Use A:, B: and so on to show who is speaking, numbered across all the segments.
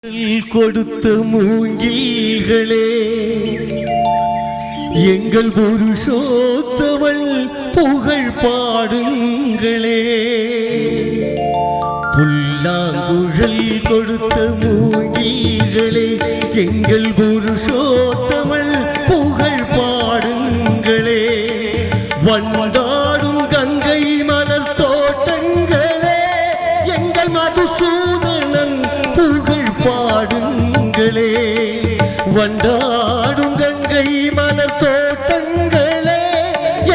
A: கொடுத்த மூங்கில்களே எங்கள் புருஷோத்தமன் புகழ் பாடுங்களே. புல்லாங்குழல் கொடுத்த மூங்கில்களே எங்கள் புருஷோத்தமன் புகழ் பாடுங்களே. வண்டாடும் கங்கை மலர் தோட்டங்களே எங்கள் மதுசூதனன் புகழ் பாடுங்களே. வண்டாடும் கங்கை மலர் தோட்டங்களே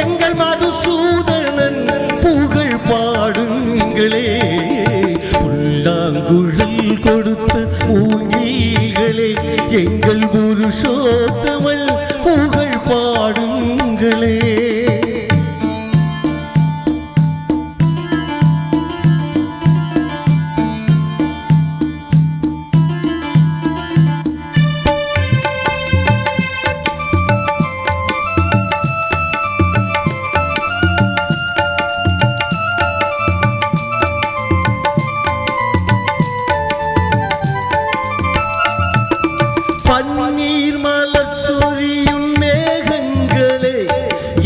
A: எங்கள் மதுசூதனன் புகழ் பாடுங்களே. புல்லாங்குழல் கொடுத்த மூங்கில்களே எங்கள் புருஷோத்தமன் புகழ் பாடுங்களே. பன்னீர் மலர் சொரியும் மேகங்களே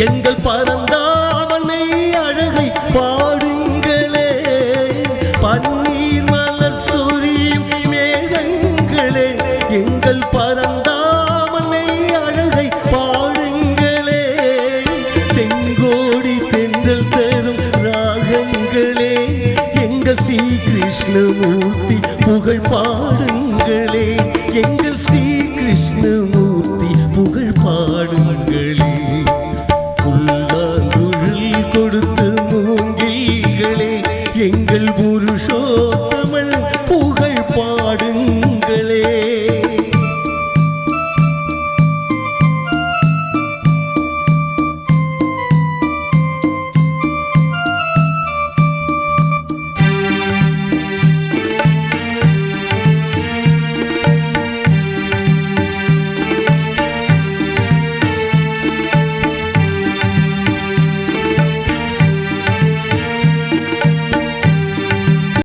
A: எங்கள் பரந்தாமனை அழகை பாடுங்களே. பன்னீர் மலர் சொரியும் மேகங்களே எங்கள் பரந்தாமனை அழகை பாடுங்களே. செங்கோடி தென்றல் தரும் ராகங்களே எங்கள் ஸ்ரீ கிருஷ்ணமூர்த்தி புகழ் பாடுங்களே. எங்கள் ஸ்ரீ கிருஷ்ணமூர்த்தி புகழ் பாடும்